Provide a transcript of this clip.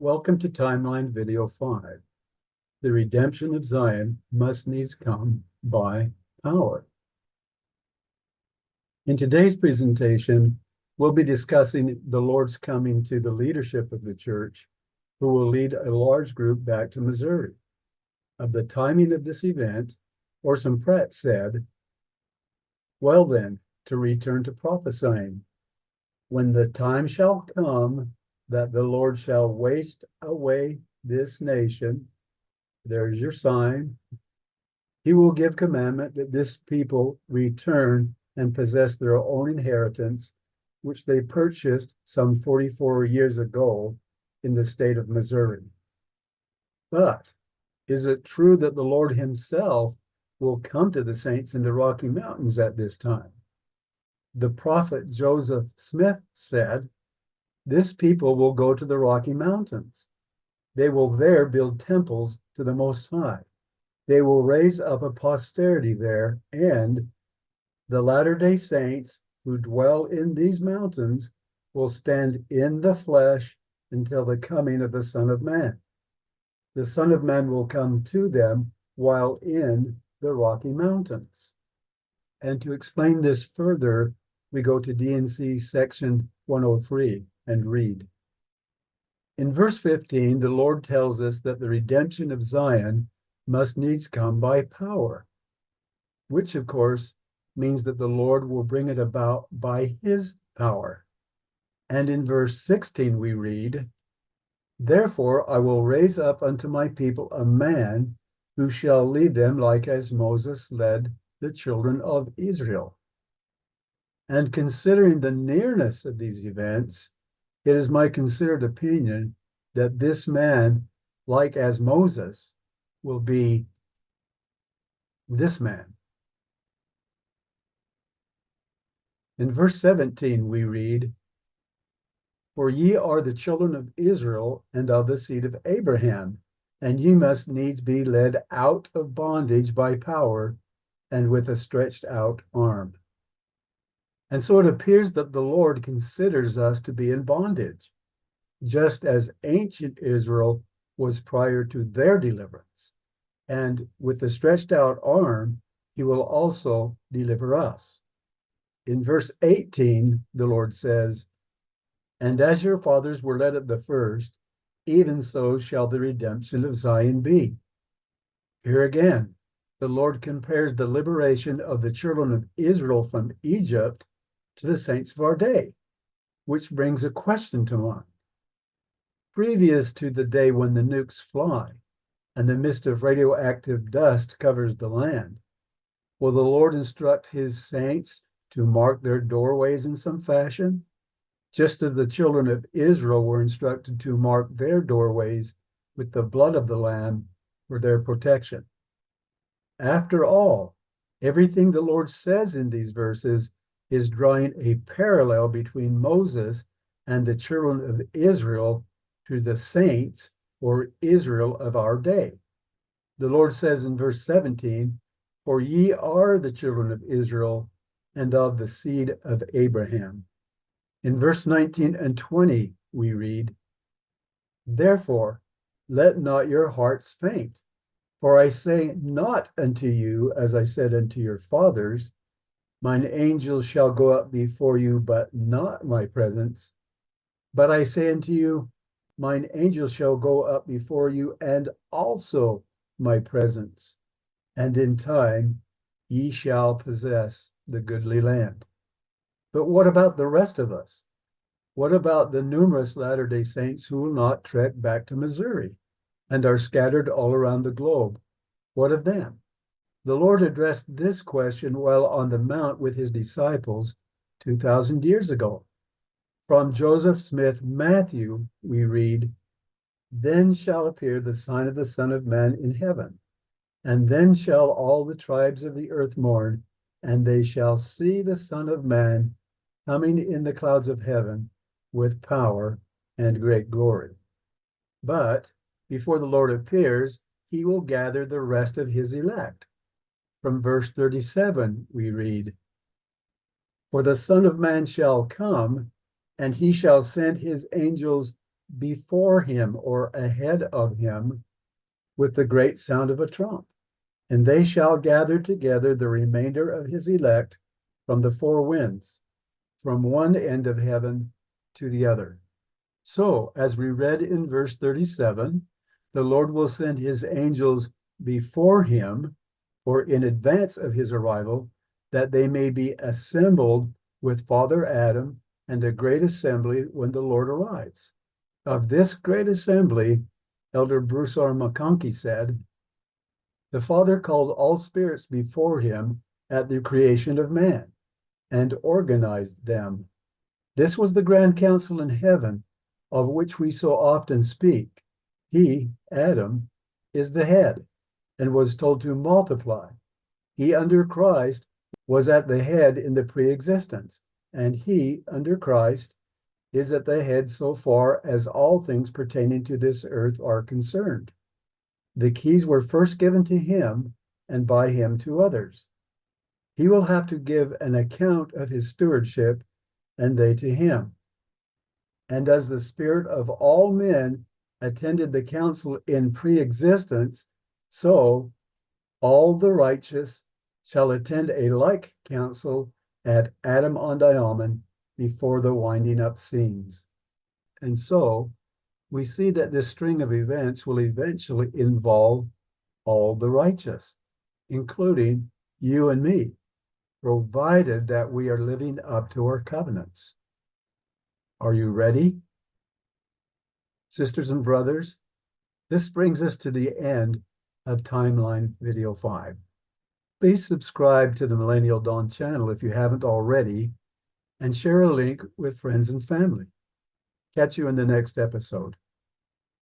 Welcome to Timeline Video 5. The redemption of Zion must needs come by power. In today's presentation, we'll be discussing the Lord's coming to the leadership of the church, who will lead a large group back to Missouri. Of the timing of this event, Orson Pratt said, "Well then, to return to prophesying, when the time shall come that the Lord shall waste away this nation," there's your sign, "he will give commandment that this people return and possess their own inheritance, which they purchased some 44 years ago in the state of Missouri." But is it true that the Lord himself will come to the saints in the Rocky Mountains at this time? The prophet Joseph Smith said, "This people will go to the Rocky Mountains. They will there build temples to the Most High. They will raise up a posterity there, and the latter-day saints who dwell in these mountains will stand in the flesh until the coming of the Son of Man. The Son of Man will come to them while in the Rocky Mountains." And to explain this further, we go to D&C section 103 and read. In verse 15, the Lord tells us that the redemption of Zion must needs come by power, which of course means that the Lord will bring it about by his power. And in verse 16 we read, "Therefore I will raise up unto my people a man who shall lead them like as Moses led the children of Israel." And considering the nearness of these events, it is my considered opinion that this man, like as Moses, will be this man. In verse 17, we read, "For ye are the children of Israel and of the seed of Abraham, and ye must needs be led out of bondage by power and with a stretched out arm." And so it appears that the Lord considers us to be in bondage, just as ancient Israel was prior to their deliverance. And with the stretched out arm, he will also deliver us. In verse 18, the Lord says, "And as your fathers were led at the first, even so shall the redemption of Zion be." Here again, the Lord compares the liberation of the children of Israel from Egypt to the saints of our day, which brings a question to mind. Previous to the day when the nukes fly and the mist of radioactive dust covers the land, will the Lord instruct his saints to mark their doorways in some fashion, just as the children of Israel were instructed to mark their doorways with the blood of the Lamb for their protection? After all, everything the Lord says in these verses is drawing a parallel between Moses and the children of Israel to the saints or Israel of our day. The Lord says in verse 17, "For ye are the children of Israel and of the seed of Abraham." In verse 19 and 20, we read, "Therefore, let not your hearts faint. For I say not unto you, as I said unto your fathers, mine angel shall go up before you, but not my presence. But I say unto you, mine angel shall go up before you, and also my presence. And in time ye shall possess the goodly land." But what about the rest of us? What about the numerous Latter-day Saints who will not trek back to Missouri and are scattered all around the globe? What of them? The Lord addressed this question while on the Mount with his disciples 2,000 years ago. From Joseph Smith Matthew, we read, "Then shall appear the sign of the Son of Man in heaven, and then shall all the tribes of the earth mourn, and they shall see the Son of Man coming in the clouds of heaven with power and great glory." But before the Lord appears, he will gather the rest of his elect. From verse 37, we read, "For the Son of Man shall come, and he shall send his angels before him or ahead of him with the great sound of a trump. And they shall gather together the remainder of his elect from the four winds, from one end of heaven to the other. So, as we read in verse 37, the Lord will send his angels before him or in advance of his arrival, that they may be assembled with Father Adam and a great assembly when the Lord arrives. Of this great assembly, Elder Bruce R. McConkie said, the Father called all spirits before him at the creation of man and organized them. This was the grand council in heaven, of which we so often speak. He, Adam, is the head and was told to multiply. He, under Christ, was at the head in the pre-existence, and he, under Christ, is at the head so far as all things pertaining to this earth are concerned. The keys were first given to him, and by him to others. He will have to give an account of his stewardship, and they to him. And as the spirit of all men attended the council in pre-existence, so all the righteous shall attend a like council at Adam on Diamond before the winding up scenes. And so we see that this string of events will eventually involve all the righteous, including you and me, provided that we are living up to our covenants. Are you ready? Sisters and brothers, this brings us to the end of Timeline Video 5. Please subscribe to the Millennial Dawn channel if you haven't already, and share a link with friends and family. Catch you in the next episode.